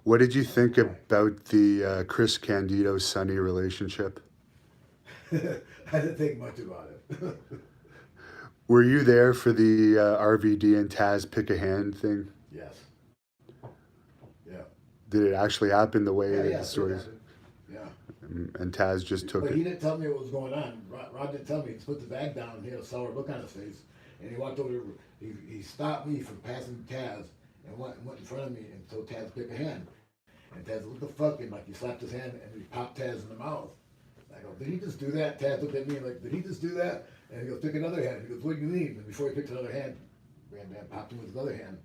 What did you think about the Chris Candido Sonny relationship? I didn't think much about it. Were you there for the RVD and Taz pick a hand thing? Yes. Yeah. Did it actually happen the way Yeah, that the yeah, sure stories? happened. Yeah. And Taz just took But it. he didn't tell me what was going on. Rod didn't tell me. He just put the bag down. He had a sour look on his face, and he walked over. He stopped me from passing Taz and went in front of me and told Taz to pick a hand. And Taz, what the fuck? And like he slapped his hand and he popped Taz in the mouth. I go, did he just do that? Taz looked at me like, did he just do that? And he goes, pick another hand. He goes, what do you mean? And before he picked another hand, Van Dam popped him with his other hand.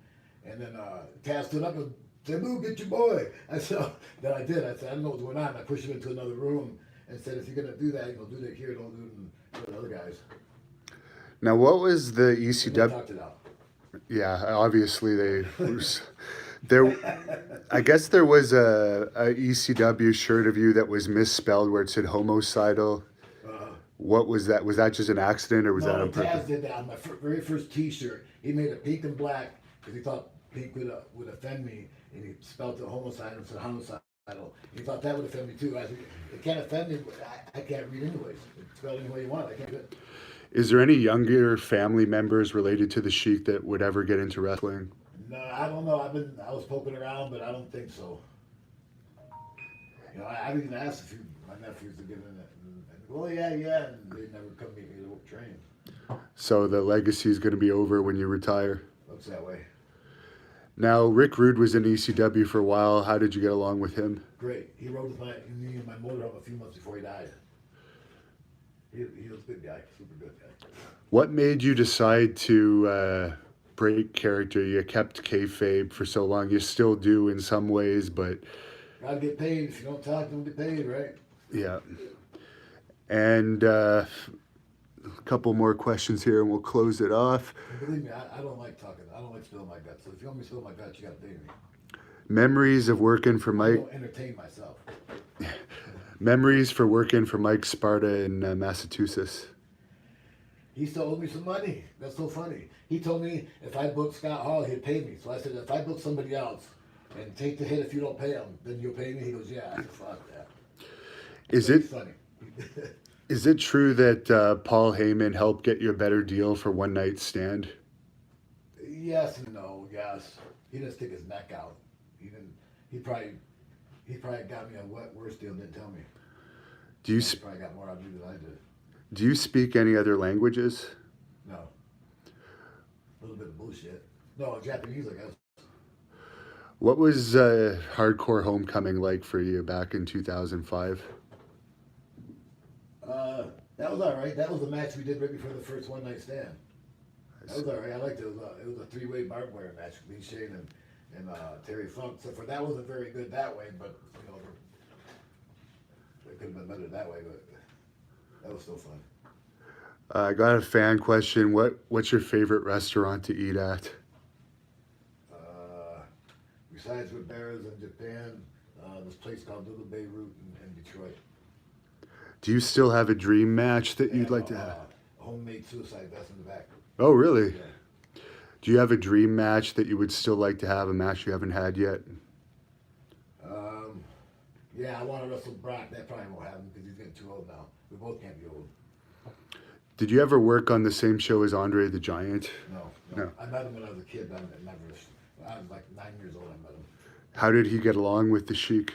And then Taz stood up and Sabu, get your boy. I said, then I did. I said, I don't know what's going on. I pushed him into another room and said, if you're going to do that, do that here. Don't do it in front of the other guys. Now, what was the And they ECW? talked it out. Yeah, obviously they. There, I guess there was a ECW shirt of you that was misspelled where it said homicidal. Uh, What was that? Was that just an accident or was that no, on purpose? Taz did that on my very first T-shirt. He made it pink and black because he thought pink would offend me, and he spelled it homicide instead of homicidal. He thought that would offend me too. I said, it can't offend me, but I can't read anyways. It's spelled any way you want. I can't do it. Is there any younger family members related to the Sheik that would ever get into wrestling? No, I don't know. I was poking around, but I don't think so. I've even asked a few my nephews to get in it, and well, yeah, and they never come meet me to train. So the legacy is going to be over when you retire. Looks that way. Now, Rick Rude was in ECW for a while. How did you get along with him? Great. He rode with me in my motorhome a few months before he died. He was a good guy, super good guy. What made you decide to break character? You kept kayfabe for so long. You still do in some ways, but Gotta get paid. If you don't talk, don't get paid, right? yeah. And a couple more questions here, and we'll close it off. And believe me, I don't like talking. I don't like spilling my guts. So if you want me to spill my guts, you gotta pay me. Memories of working for I Mike. don't entertain myself. Memories for working for Mike Sparta in Massachusetts. He still owed me some money. That's so funny. He told me if I booked Scott Hall, he'd pay me. So I said, if I book somebody else and take the hit if you don't pay him, then you'll pay me. He goes, yeah. I said, fuck that. Is So it he's funny. is it true that Paul Heyman helped get you a better deal for One Night Stand? Yes and no. Yes. He didn't stick his neck out. He didn't. He probably got me a worse deal. And didn't tell me. Do you He probably got more out of me than I did. do you speak any other languages? No. A little bit of bullshit. No, Japanese, I guess. What was Hardcore Homecoming like for you back in 2005? That was all right. That was the match we did right before the first one night stand. That was all right. I liked it. It was a three-way barbed wire match with Lee Shane and Terry Funk. So for that wasn't very good that way, but it could have been better that way. But that was still fun. I got a fan question. What's your favorite restaurant to eat at? Besides Ribera's in Japan, this place called Little Beirut in Detroit. Do you still have a dream match that They you'd have like to have? a homemade suicide vest in the back. Oh, really? Yeah. Do you have a dream match that you would still like to have, a match you haven't had yet? Yeah, I want to wrestle Brock. That probably won't happen because he's getting too old now. We both can't be old. Did you ever work on the same show as Andre the Giant? No. No. I met him when I was a kid. But I was like 9 years old. I met him. How did he get along with the Sheik?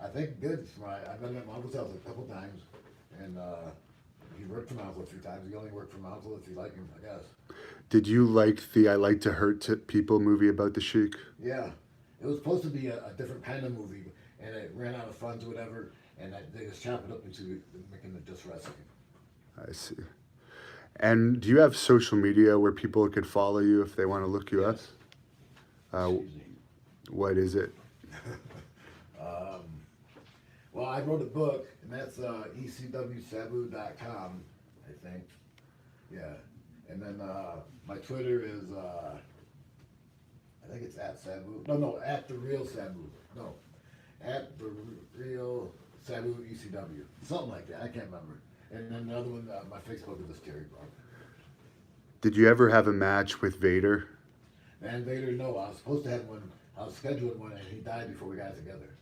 I think good. I met him at my uncle's house a couple times, and he worked for my uncle a few times. He only worked for my uncle if he liked him, I guess. Did you like the I Like to Hurt People movie about the Sheik? Yeah, it was supposed to be a different kind of movie, and it ran out of funds or whatever, and they just chopped it up into making it just wrestling. I see. And do you have social media where people could follow you if they want to look you Yes. up? Excuse me. What is it? Well, I wrote a book, and that's ecwsabu.com, I think. Yeah. And then my Twitter is, I think it's at Sabu. No, at the real Sabu. No, at the real Sabu ECW. Something like that. I can't remember. And then the other one, my Facebook is just Terry Brown. Did you ever have a match with Vader? And Vader, no, I was supposed to have one. I I was scheduled one, and he died before we got together.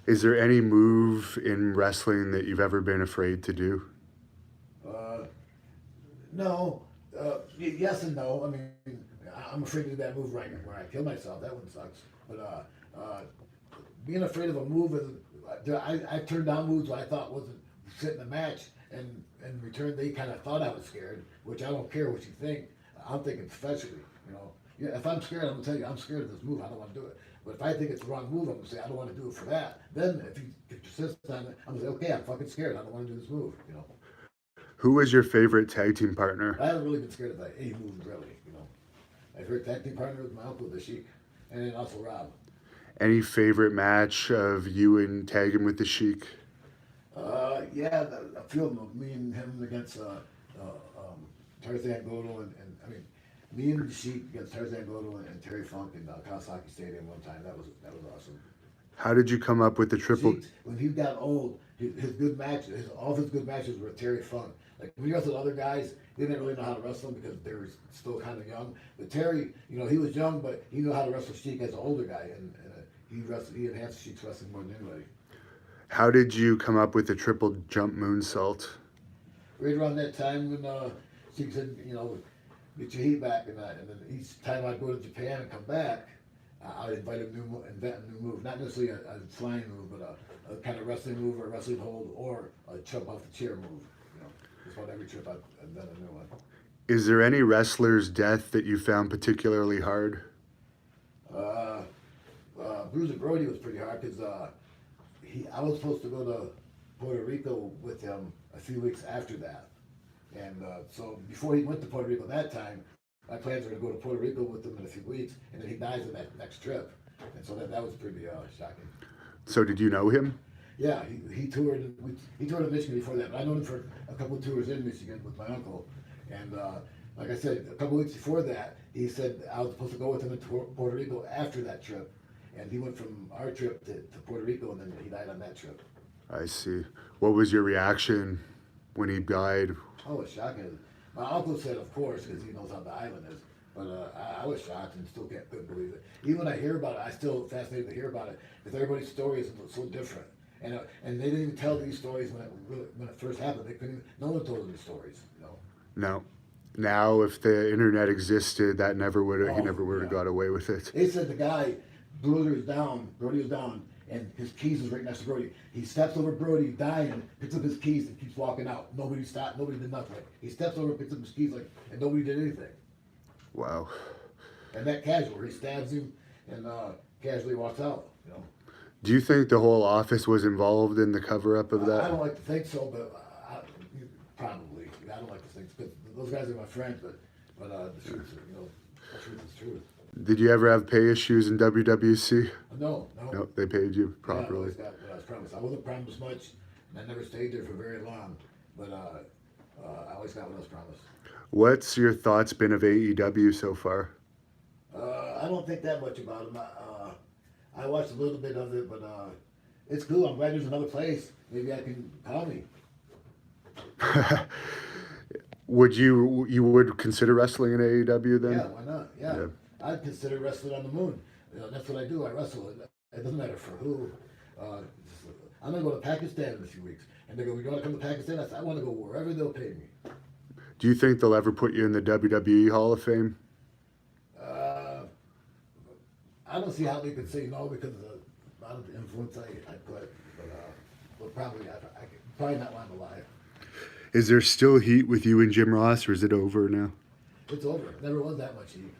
Is there any move in wrestling that you've ever been afraid to do? Uh, no, yes and no. I mean, I'm afraid to do that move right where I kill myself. That one sucks. But being afraid of a move is, I turned down moves I thought wasn't fitting the match, and in return they kind of thought I was scared, which I don't care what you think. I'm thinking professionally, you know. Yeah, if I'm scared, I'm gonna tell you I'm scared of this move. I don't want to do it. But if I think it's the wrong move, I'm gonna say I don't want to do it for that. Then if you persist on it, I'm gonna say okay, I'm fucking scared. I don't want to do this move. You know. Who was your favorite tag team partner? I haven't really been scared of like any move really. You know. My favorite tag team partner was my uncle, the Sheik, and then also Rob. Any favorite match of you and tagging with the Sheik? Yeah, a few of them. Me and him against Tarzan Goto, and I mean, me and the Sheik against Tarzan Goto and Terry Funk in Kawasaki Stadium one time. That was awesome. How did you come up with the triple? Sheik, when he got old, his good matches, all of his good matches were Terry Funk. Like when he wrestled other guys, they didn't really know how to wrestle him because they were still kind of young. But Terry, you know, he was young, but he knew how to wrestle Sheik as an older guy, and he enhanced Sheik's wrestling more than anybody. How did you come up with the triple jump moonsault? Right around that time when Sheik said, you know, get your heat back and that, and then each time I'd go to Japan and come back, I'd invent a new move, not necessarily a flying move, but a kind of wrestling move or a wrestling hold or a jump off the chair move. You know, just about every trip I've done a new one. Is there any wrestler's death that you found particularly hard? Bruiser Brody was pretty hard because I was supposed to go to Puerto Rico with him a few weeks after that. And so before he went to Puerto Rico that time, my plans were to go to Puerto Rico with him in a few weeks, and then he dies on that next trip. And so that was pretty shocking. So did you know him? Yeah, he toured. He toured in Michigan before that, but I known him for a couple of tours in Michigan with my uncle. And like I said, a couple of weeks before that, he said I was supposed to go with him to Puerto Rico after that trip. And he went from our trip to Puerto Rico, and then he died on that trip. I see. What was your reaction when he died? Oh, it was shocking. My uncle said, of course, because he knows how the island is. But I was shocked and still couldn't believe it. Even when I hear about it, I still fascinated to hear about it because everybody's story is so different. And they didn't even tell these stories when it first happened. They couldn't. No one told them these stories. You know. No. Now, if the internet existed, that never would have. He never would have yeah. got away with it. They said the guy, Brody was down, and his keys was right next to Brody. He steps over Brody, dying, picks up his keys, and keeps walking out. Nobody stopped. Nobody did nothing. He steps over, picks up his keys, and nobody did anything. Wow. And that casual, he stabs him and casually walks out. You know. Do you think the whole office was involved in the cover-up of that? I don't like to think so, but probably. I don't like to think because those guys are my friends, but the truth, the truth is truth. Did you ever have pay issues in WWC? No. No, they paid you Yeah, I properly. always got what I was promised. I wasn't promised much, and I never stayed there for very long, but I always got what I was promised. What's your thoughts been of AEW so far? I don't think that much about them. I watched a little bit of it, but it's cool. I'm glad there's another place. Maybe I can call me. Would you would consider wrestling in AEW then? Yeah, why not? Yeah. I'd consider wrestling on the moon. That's what I do. I wrestle. It doesn't matter for who. I'm going to go to Pakistan in a few weeks. And they go, you want to come to Pakistan? I said, I want to go wherever they'll pay me. Do you think they'll ever put you in the WWE Hall of Fame? I don't see how they could say no because of the amount of influence I put. But probably, I could probably not while I'm alive. Is there still heat with you and Jim Ross, or is it over now? It's over. Never was that much heat.